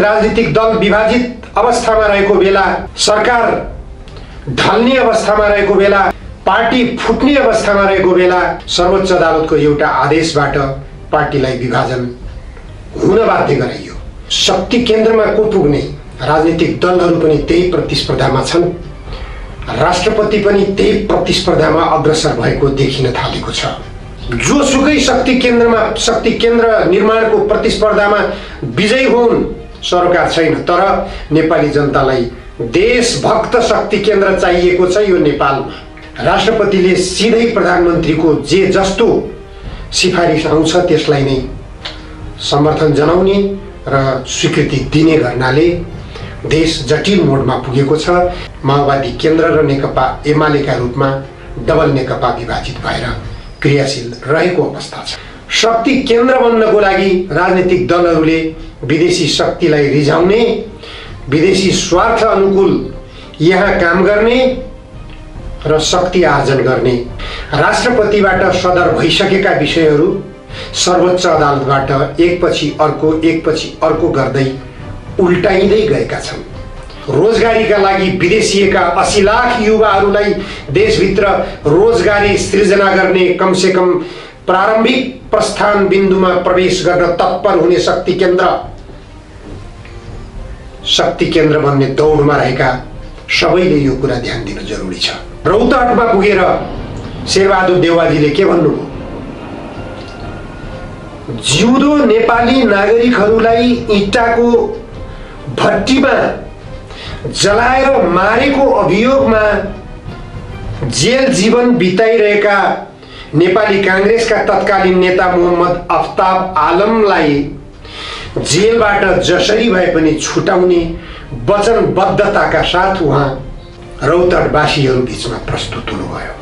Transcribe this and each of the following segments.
राजनीतिक दल विभाजित अवस्थामा रहेको बेला, सरकार ढल्ने अवस्थामा रहेको बेला, पार्टी फुट्ने अवस्थामा रहेको बेला सर्वोच्च अदालतको एउटा आदेशबाट पार्टीलाई विभाजन हुन बाध्य गराइयो। शक्ति केन्द्रमा को पुग्ने, राजनीतिक दलहरू पनि त्यही प्रतिस्पर्धामा छन्, राष्ट्रपति पनि त्यही प्रतिस्पर्धामा अग्रसर भएको देखिन थालेको छ। जोसुकै शक्ति केन्द्र निर्माणको प्रतिस्पर्धामा विजयी हुन् सरकार छैन, तर नेपाली जनतालाई देशभक्त शक्ति केन्द्र चाहिएको छ। यो नेपालमा राष्ट्रपतिले सिधै प्रधानमन्त्रीको जे जस्तो सिफारिस आउँछ त्यसलाई नै समर्थन जनाउने र स्वीकृति दिने गर्नाले देश जटिल मोडमा पुगेको छ। माओवादी केन्द्र र नेकपा एमालेका रूपमा डबल नेकपा विभाजित भएर क्रियाशील रहेको अवस्था छ। शक्ति केन्द्र बन्नको लागि राजनीतिक दलहरूले विदेशी शक्तिलाई रिझाउने, विदेशी स्वार्थ अनुकूल यहाँ काम गर्ने र शक्ति आर्जन गर्ने, राष्ट्रपतिबाट सदर भइसकेका विषयहरू सर्वोच्च अदालतबाट एकपछि अर्को गर्दै उल्टाइँदै गएका छन्। रोजगारीका लागि विदेशिएका 80 लाख युवाहरूलाई देशभित्र रोजगारी सृजना गर्ने, कमसे कम प्रारम्भिक प्रस्थान बिन्दुमा प्रवेश गर्न तत्पर हुने शक्ति केन्द्र बन्ने दौडमा रहेका सबैले यो कुरा ध्यान दिन जरुरी छ। रौतहटमा पुगेर शेरबहादुर देउवाजीले के भन्नुभयो? जिउँदो नेपाली नागरिकहरूलाई इँटाको भट्टीमा जलाएर मारेको अभियोगमा जेल जीवन बिताइरहेका नेपाली कांग्रेसका तत्कालीन नेता मोहम्मद अफ्ताब आलमलाई जेलबाट जसरी भए पनि छुटाउने वचनबद्धताका साथ उहाँ रौतहटवासीहरू बीचमा प्रस्तुत हुनुभयो।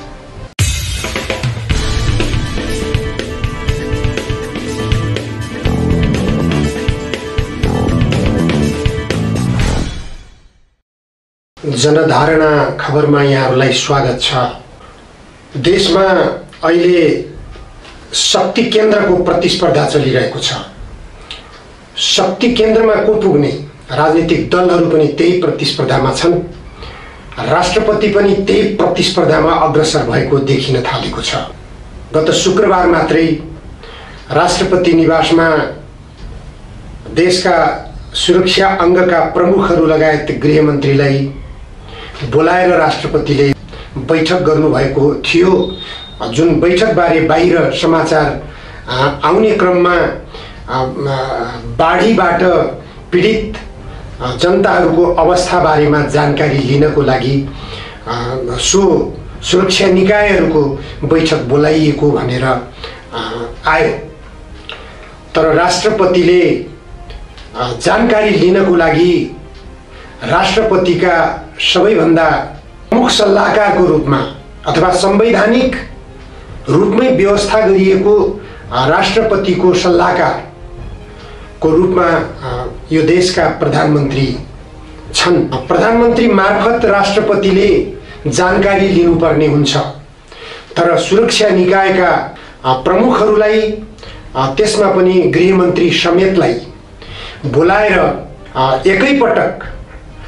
जनधारणा खबरमा यहाँहरूलाई स्वागत छ। देशमा अहिले शक्ति केन्द्रको प्रतिस्पर्धा चलिरहेको छ। शक्ति केन्द्रमा को पुग्ने, राजनीतिक दलहरू पनि त्यही प्रतिस्पर्धामा छन्, राष्ट्रपति पनि त्यही प्रतिस्पर्धामा अग्रसर भएको देखिन थालेको छ। गत शुक्रबार मात्रै राष्ट्रपति निवासमा देशका सुरक्षा अङ्गका प्रमुखहरू लगायत गृहमन्त्रीलाई बोलाएर राष्ट्रपतिले बैठक गर्नुभएको थियो। जुन बैठकबारे बाहिर समाचार आउने क्रममा बाढीबाट पीडित जनताहरूको अवस्था बारेमा जानकारी लिनको लागि सो सुरक्षा निकायहरूको बैठक बोलाइएको भनेर आयो। तर राष्ट्रपतिले जानकारी लिनको लागि राष्ट्रपतिका सबैभन्दा प्रमुख सल्लाहकारको रूपमा अथवा संवैधानिक रूपमै व्यवस्था गरिएको राष्ट्रपतिको सल्लाहकारको रूपमा यो देशका प्रधानमन्त्री छन्। प्रधानमन्त्री मार्फत राष्ट्रपतिले जानकारी लिनुपर्ने हुन्छ, तर सुरक्षा निकायका प्रमुखहरूलाई त्यसमा पनि गृहमन्त्री समेतलाई बोलाएर एकैपटक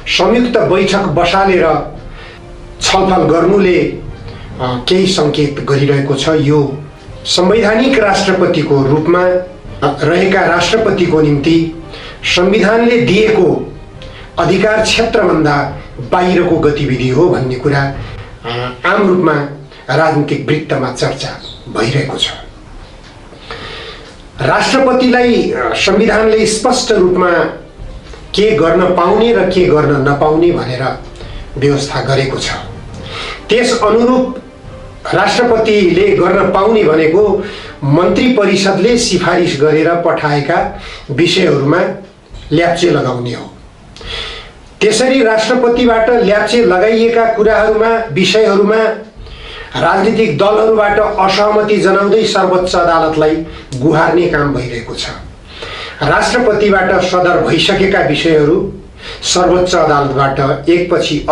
संयुक्त बैठक बसालेर छलफल गर्नुले केही संकेत गरिरहेको छ। यो संवैधानिक राष्ट्रपतिको रूपमा रहेका राष्ट्रपतिको निम्ति संविधानले दिएको अधिकार क्षेत्रभन्दा बाहिरको गतिविधि हो भन्ने कुरा आम रूपमा राजनीतिक वृत्तमा चर्चा भइरहेको छ। राष्ट्रपतिलाई संविधानले स्पष्ट रूपमा के गर्न पाउने र के गर्न नपाउने भनेर व्यवस्था गरेको छ। त्यस अनुरूप राष्ट्रपतिले गर्न पाउने भनेको मन्त्री परिषदले सिफारिस गरेर पठाएका विषयहरूमा ल्याप्चे लगाउने हो। त्यसरी राष्ट्रपतिबाट ल्याप्चे लगाइएका कुराहरूमा, विषयहरूमा राजनीतिक दलहरूबाट असहमति जनाउँदै सर्वोच्च अदालतलाई गुहार्ने काम भइरहेको छ। राष्ट्रपतिबाट सदर भइसकेका विषयहरू सर्वोच्च अदालतबाट एकपछि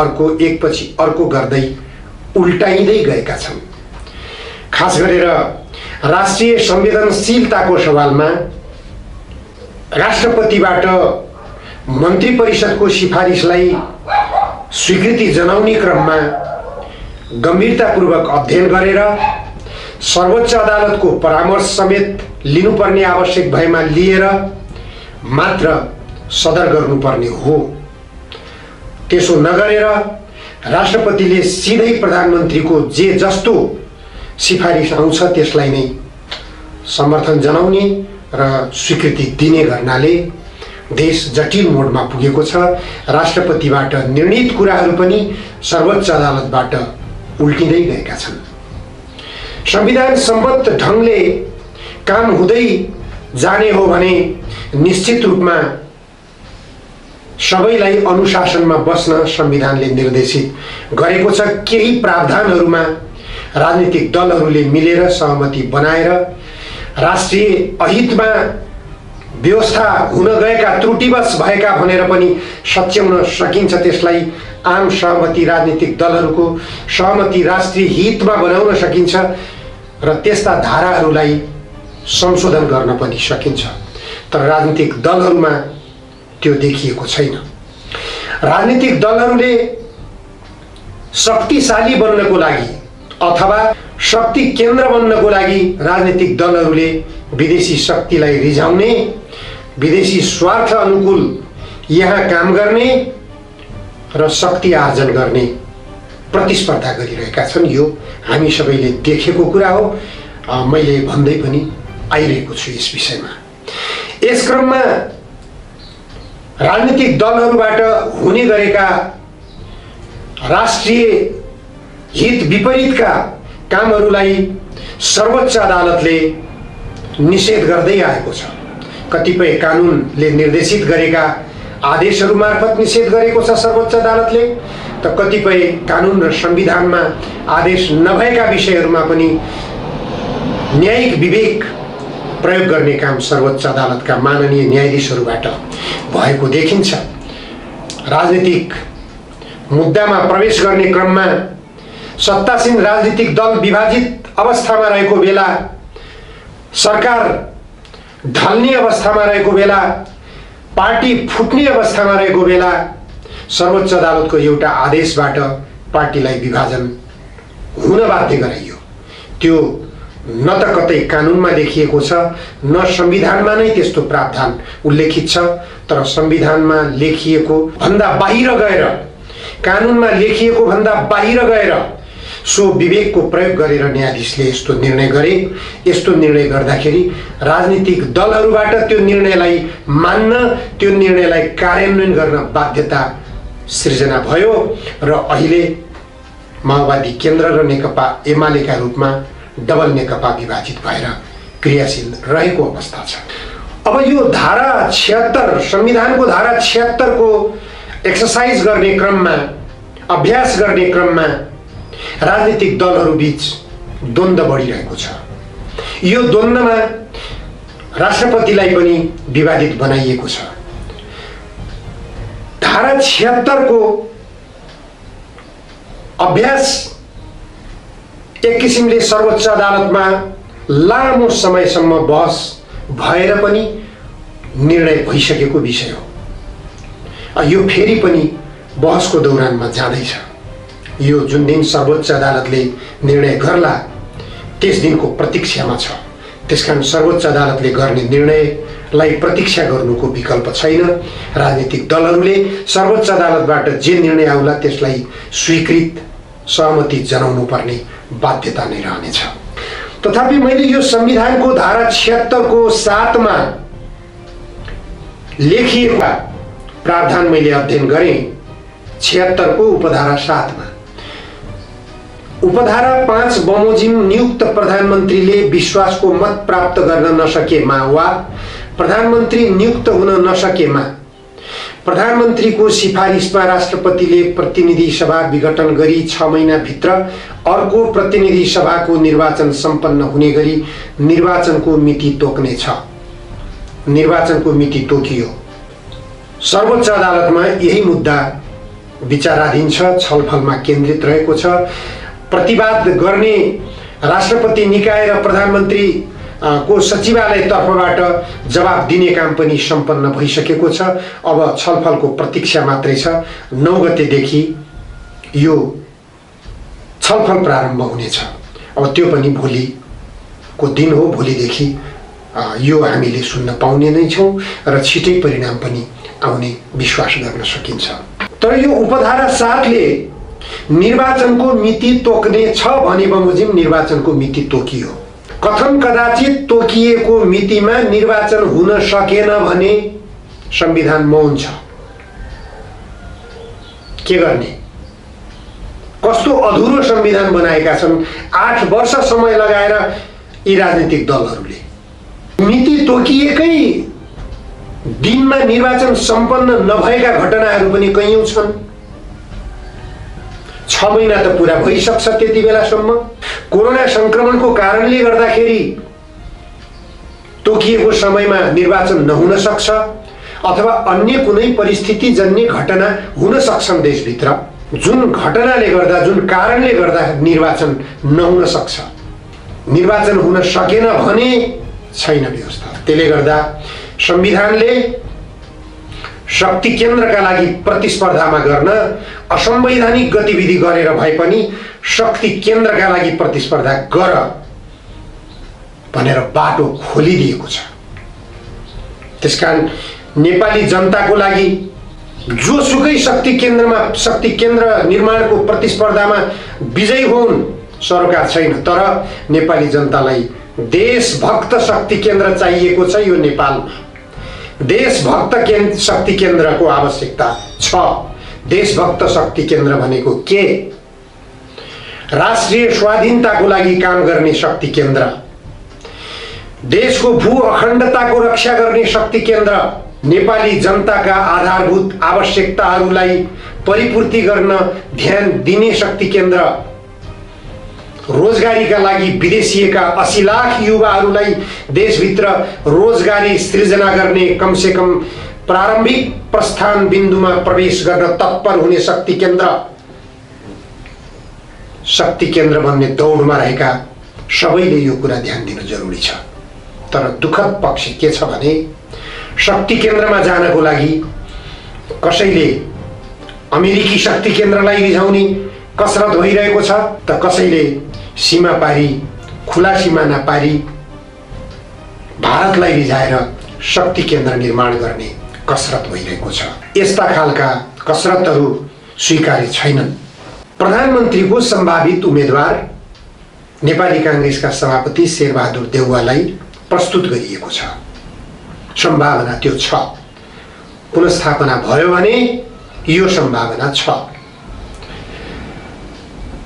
अर्को गर्दै उल्टाइँदै गएका छन्। खास गरेर राष्ट्रिय संवेदनशीलताको सवालमा राष्ट्रपतिबाट मन्त्री परिषदको सिफारिसलाई स्वीकृति जनाउने क्रममा गम्भीरतापूर्वक अध्ययन गरेर सर्वोच्च अदालतको परामर्श समेत लिनुपर्ने आवश्यक भएमा लिएर मात्र सदर गर्नुपर्ने हो। त्यसो नगरेर राष्ट्रपतिले सिधै प्रधानमन्त्रीको जे जस्तो सिफारिस आउँछ त्यसलाई नै समर्थन जनाउने र स्वीकृति दिने गर्नाले देश जटिल मोडमा पुगेको छ। राष्ट्रपतिबाट निर्णीत कुराहरू पनि सर्वोच्च अदालतबाट उल्टिँदै गएका छन्। संविधान सम्बद्ध ढङ्गले काम हुँदै जाने हो भने निश्चित रूपमा सबैलाई अनुशासनमा बस्न संविधानले निर्देशित गरेको छ। केही प्रावधानहरूमा राजनीतिक दलहरूले मिलेर सहमति बनाएर राष्ट्रिय अहितमा व्यवस्था हुन गएका त्रुटिवश भएका भनेर पनि सच्याउन सकिन्छ। त्यसलाई आम सहमति राजनीतिक दलहरूको सहमति राष्ट्रिय हितमा बनाउन सकिन्छ र त्यस्ता धाराहरूलाई संशोधन गर्न पनि सकिन्छ। तर राजनीतिक दलहरूमा त्यो देखिएको छैन। राजनीतिक दलहरूले शक्तिशाली बन्नको लागि अथवा शक्ति केन्द्र बन्नको लागि राजनीतिक दलहरूले विदेशी शक्तिलाई रिझाउने, विदेशी स्वार्थ अनुकूल यहाँ काम गर्ने र शक्ति आर्जन गर्ने प्रतिस्पर्धा गरिरहेका छन्। यो हामी सबैले देखेको कुरा हो। मैले भन्दै पनि आइरहेको छु यस विषयमा। यस क्रममा राजनीतिक दलहरूबाट हुने गरेका राष्ट्रिय हित विपरीतका कामहरूलाई सर्वोच्च अदालतले निषेध गर्दै आएको छ। कतिपय कानुनले निर्देशित गरेका आदेशहरू मार्फत निषेध गरेको छ सर्वोच्च अदालतले, त कतिपय कानुन र संविधानमा आदेश नभएका विषयहरूमा पनि न्यायिक विवेक प्रयोग गर्ने काम सर्वोच्च अदालतका माननीय न्यायाधीशहरूबाट भएको देखिन्छ। राजनीतिक मुद्दामा प्रवेश गर्ने क्रममा सत्तासीन राजनीतिक दल विभाजित अवस्थामा रहेको बेला, सरकार ढल्ने अवस्थामा रहेको बेला, पार्टी फुट्ने अवस्थामा रहेको बेला सर्वोच्च अदालतको एउटा आदेशबाट पार्टीलाई विभाजन हुन बाध्य गराइयो। त्यो न त कतै कानुनमा देखिएको छ, न संविधानमा नै त्यस्तो प्रावधान उल्लेखित छ। तर संविधानमा लेखिएको भन्दा बाहिर गएर, कानुनमा लेखिएको भन्दा बाहिर गएर सो विवेकको प्रयोग गरेर न्यायाधीशले यस्तो निर्णय गरे। यस्तो निर्णय गर्दाखेरि राजनीतिक दलहरूबाट त्यो निर्णयलाई मान्न, त्यो निर्णयलाई कार्यान्वयन गर्न बाध्यता सृजना भयो र अहिले माओवादी केन्द्र र नेकपा एमालेका रूपमा डबल नेकपा विभाजित भएर क्रियाशील रहेको अवस्था छ। अब यो धारा 76 संविधानको धारा 76 को एक्सरसाइज गर्ने क्रममा, अभ्यास गर्ने क्रममा राजनीतिक दलहरू बीच द्वन्द्व बढिरहेको छ। यो द्वन्द्वमा राष्ट्रपतिलाई पनि विवादित बनाइएको छ। धारा 76 को अभ्यास एक किसिमले सर्वोच्च अदालतमा लामो समयसम्म बहस भएर पनि निर्णय भइसकेको विषय हो। यो फेरि पनि बहसको दौरानमा जाँदैछ। यो जुन दिन सर्वोच्च अदालतले निर्णय गर्ला त्यस दिनको प्रतीक्षामा छ। त्यसकारण सर्वोच्च अदालतले गर्ने निर्णयलाई प्रतीक्षा गर्नुको विकल्प छैन। राजनीतिक दलहरूले सर्वोच्च अदालतबाट जे निर्णय आउला त्यसलाई स्वीकृत सहमति जनाउनु पर्ने बाध्यता नै रहनेछ। तथापि मैले यो संविधानको धारा 76 को 7 मा लेखिएको प्रावधान मैले अध्ययन गरेँ। 76 को उपधारा 7 मा उपधारा 5 बमोजिम नियुक्त प्रधानमन्त्रीले विश्वासको मत प्राप्त गर्न नसकेमा वा प्रधानमन्त्री नियुक्त हुन नसकेमा प्रधानमन्त्रीको सिफारिसमा राष्ट्रपतिले प्रतिनिधि सभा विघटन गरी 6 महिनाभित्र अर्को प्रतिनिधि सभाको निर्वाचन सम्पन्न हुने गरी निर्वाचनको मिति तोक्नेछ। निर्वाचनको मिति तोकियो। सर्वोच्च अदालतमा यही मुद्दा विचाराधीन छ, छलफलमा केन्द्रित रहेको छ। प्रतिवाद गर्ने राष्ट्रपति निकाय र प्रधानमन्त्री को सचिवालय तर्फबाट जवाब दिने काम पनि सम्पन्न भइसकेको छ। अब छलफलको प्रतीक्षा मात्रै छ। 9 गतेदेखि यो छलफल प्रारम्भ हुनेछ। अब त्यो पनि भोलिको दिन हो। भोलिदेखि यो हामीले सुन्न पाउने नै छौँ र छिटै परिणाम पनि आउने विश्वास गर्न सकिन्छ। तर यो उपधारा 7 ले निर्वाचनको मिति तोक्ने छ भने बमोजिम निर्वाचनको मिति तोकियो। कथम कदाचित तोकिएको मितिमा निर्वाचन हुन सकेन भने संविधान मौन छ। के गर्ने? कस्तो अधुरो संविधान बनाएका छन् 8 वर्ष समय लगाएर यी राजनीतिक दलहरूले। मिति तोकिएकै दिनमा निर्वाचन सम्पन्न नभएका घटनाहरू पनि कैयौं छन्। 6 महिना त पूरा भइसक्छ। त्यति बेलासम्म कोरोना संक्रमणको कारणले गर्दाखेरि तोकिएको समयमा निर्वाचन नहुन सक्छ अथवा अन्य कुनै परिस्थिति जन्य घटना हुन सक्छन् देशभित्र, जुन घटनाले गर्दा, जुन कारणले गर्दा निर्वाचन नहुन सक्छ। निर्वाचन हुन सकेन भने छैन व्यवस्था। त्यसले गर्दा संविधानले शक्ति केन्द्रका लागि प्रतिस्पर्धामा गर्न असंवैधानिक गतिविधि गरेर भए पनि शक्ति केन्द्रका लागि प्रतिस्पर्धा गर भनेर बाटो खोलिदिएको छ। त्यसकारण नेपाली जनताको लागि जोसुकै शक्ति केन्द्र निर्माणको प्रतिस्पर्धामा विजयी हुन् सरोकार छैन। तर नेपाली जनतालाई देशभक्त शक्ति केन्द्र चाहिएको छ। यो नेपालमा देशभक्त शक्ति केन्द्रको आवश्यकता छ। देशभक्त शक्ति केन्द्र भनेको के? राष्ट्रिय स्वाधीनताको लागि काम गर्ने शक्ति केन्द्र, देशको भू अखण्डताको रक्षा गर्ने शक्ति केन्द्र, नेपाली जनताका आधारभूत आवश्यकताहरूलाई परिपूर्ति गर्न ध्यान दिने शक्ति केन्द्र, रोजगारीका लागि विदेशिएका 80 लाख युवाहरूलाई देशभित्र रोजगारी सृजना गर्ने, कमसे कम प्रारम्भिक प्रस्थान बिन्दुमा प्रवेश गर्न तत्पर हुने शक्ति केन्द्र भन्ने दौडमा रहेका सबैले यो कुरा ध्यान दिनु जरुरी छ। तर दुःखद पक्ष के छ भने शक्ति केन्द्रमा जानको लागि कसैले अमेरिकी शक्ति केन्द्रलाई रिझाउने कसरत भइरहेको छ त कसैले सीमा पारी, खुला सिमाना पारी भारतलाई रिझाएर शक्ति केन्द्र निर्माण गर्ने कसरत भइरहेको छ। यस्ता खालका कसरतहरू स्वीकार्य छैनन्। प्रधानमन्त्रीको सम्भावित उम्मेदवार नेपाली कांग्रेसका सभापति शेरबहादुर देउवालाई प्रस्तुत गरिएको छ। सम्भावना त्यो छ। पुनर्स्थापना भयो भने यो सम्भावना छ।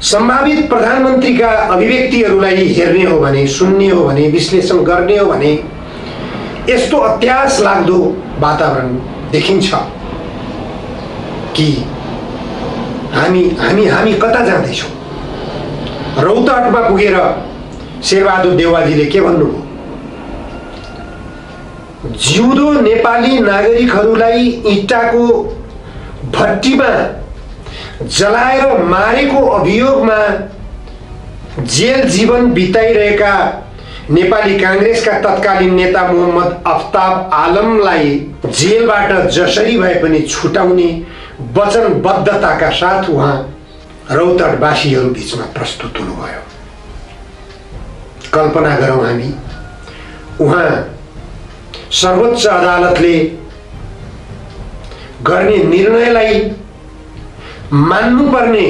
सम्भावित प्रधानमन्त्रीका अभिव्यक्तिहरूलाई हेर्ने हो भने, सुन्ने हो भने, विश्लेषण गर्ने हो भने यस्तो अत्यास लाग्दो वातावरण देखिन्छ कि हामी कता जाँदैछौँ। रौतहटमा पुगेर शेरबहादुर देउवाजीले के भन्नुभयो? जिउँदो नेपाली नागरिकहरूलाई इँटाको भट्टीमा जलाएर मारेको अभियोगमा जेल जीवन बिताइरहेका नेपाली कांग्रेसका तत्कालीन नेता मोहम्मद अफ्ताब आलमलाई जेलबाट जसरी भए पनि छुटाउने वचनबद्धताका साथ उहाँ रौतहटवासीहरू बीचमा प्रस्तुत हुनुभयो। कल्पना गरौँ हामी, उहाँ सर्वोच्च अदालतले गर्ने निर्णयलाई मान्नुपर्ने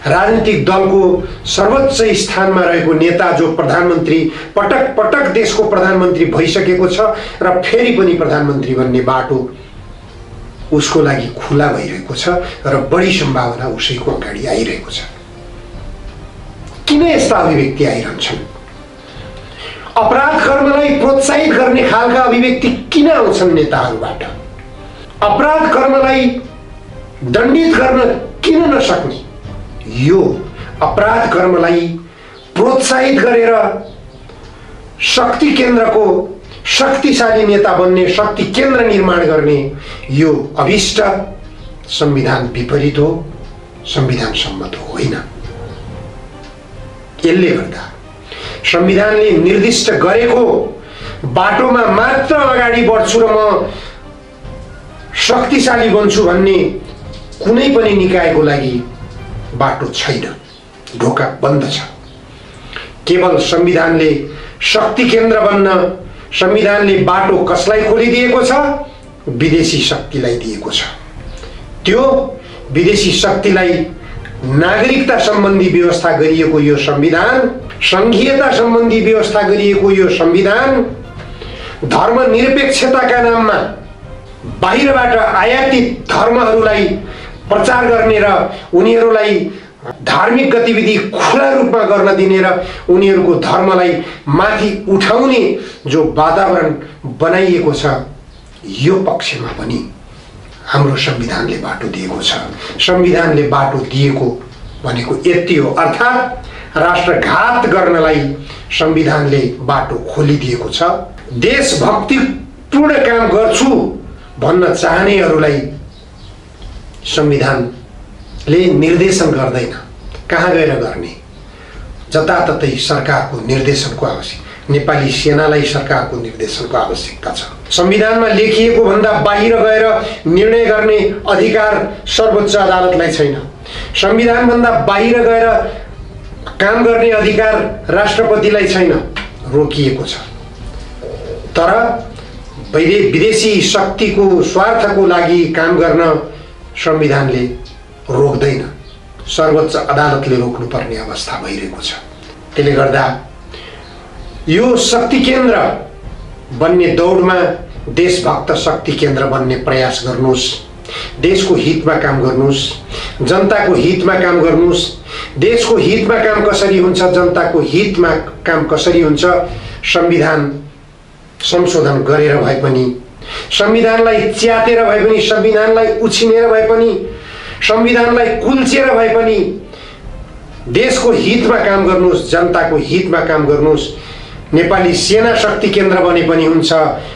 राजनीतिक दलको सर्वोच्च स्थानमा रहेको नेता, जो प्रधानमन्त्री पटक पटक देशको प्रधानमन्त्री भइसकेको छ र फेरि पनि प्रधानमन्त्री बन्ने बाटो उसको लागि खुला भइरहेको छ र बढी सम्भावना उसैको अगाडि आइरहेको छ। किन यस्ता अभिव्यक्ति आइरहन्छन्? अपराध कर्मलाई प्रोत्साहित गर्ने खालका अभिव्यक्ति किन आउँछन् नेताहरूबाट? अपराध कर्मलाई दण्डित गर्न किन नसक्ने? यो अपराध कर्मलाई प्रोत्साहित गरेर शक्ति केन्द्रको शक्तिशाली नेता बन्ने, शक्ति केन्द्र निर्माण गर्ने यो अभिष्ट संविधान विपरीत हो, संविधान सम्मत होइन। यसले गर्दा संविधानले निर्दिष्ट गरेको बाटोमा मात्र अगाडि बढ्छु र म शक्तिशाली बन्छु भन्ने कुनै पनि निकायको लागि बाटो छैन, ढोका बन्द छ। केवल संविधानले शक्ति केन्द्र बन्न संविधानले बाटो कसलाई खोलिदिएको छ? विदेशी शक्तिलाई दिएको छ। त्यो विदेशी शक्तिलाई नागरिकता सम्बन्धी व्यवस्था गरिएको यो संविधान, संघीयता सम्बन्धी व्यवस्था गरिएको यो संविधान धर्मनिरपेक्षताका नाममा बाहिरबाट आयातित धर्महरूलाई प्रचार गर्ने र उनीहरूलाई धार्मिक गतिविधि खुला रूपमा गर्न दिने र उनीहरूको धर्मलाई माथि उठाउने जो वातावरण बनाइएको छ, यो पक्षमा पनि हाम्रो संविधानले बाटो दिएको छ। संविधानले बाटो दिएको भनेको यति हो, अर्थात् राष्ट्रघात गर्नलाई संविधानले बाटो खोलिदिएको छ। देशभक्तिपूर्ण काम गर्छु भन्न चाहनेहरूलाई संविधानले निर्देशन गर्दैन कहाँ गएर गर्ने। जताततै सरकारको निर्देशनको आवश्यक, नेपाली सेनालाई सरकारको निर्देशनको आवश्यकता छ। संविधानमा लेखिएको भन्दा बाहिर गएर निर्णय गर्ने अधिकार सर्वोच्च अदालतलाई छैन। संविधान भन्दा बाहिर गएर काम गर्ने अधिकार राष्ट्रपतिलाई छैन, रोकिएको छ। तर विदेशी शक्तिको स्वार्थको लागि काम गर्न संविधानले रोक्दैन, सर्वोच्च अदालतले रोक्नुपर्ने अवस्था भइरहेको छ। त्यसले गर्दा यो शक्ति केन्द्र बन्ने दौडमा देशभक्त शक्ति केन्द्र बन्ने प्रयास गर्नुस्, देशको हितमा काम गर्नुस्, जनताको हितमा काम गर्नुस्। देशको हितमा काम कसरी हुन्छ, जनताको हितमा काम कसरी हुन्छ, संविधान संशोधन गरेर भए पनि, संविधानलाई च्यातेर भए पनि, संविधानलाई उछिनेर भए पनि, संविधानलाई कुल्चेर भए पनि देशको हितमा काम गर्नुस्, जनताको हितमा काम गर्नुस्। नेपाली सेना शक्ति केन्द्र बने पनि हुन्छ,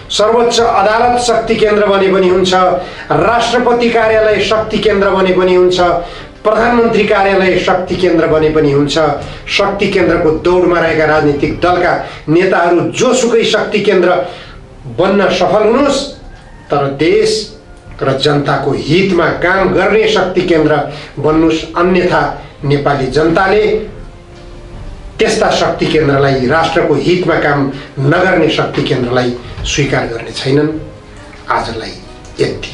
सर्वोच्च अदालत शक्ति केन्द्र बने पनि हुन्छ, राष्ट्रपति कार्यालय शक्ति केन्द्र बने पनि हुन्छ, प्रधानमन्त्री कार्यालय शक्ति केन्द्र बने पनि हुन्छ। शक्ति केन्द्रको दौडमा रहेका राजनीतिक दलका नेताहरू जोसुकै शक्ति केन्द्र बन्न सफल हुनुहोस्, तर देश र जनताको हितमा काम गर्ने शक्ति केन्द्र बन्नुस्। अन्यथा नेपाली जनताले त्यस्ता शक्ति केन्द्रलाई, राष्ट्रको हितमा काम नगर्ने शक्ति केन्द्रलाई स्वीकार गर्ने छैनन्। आजलाई यति।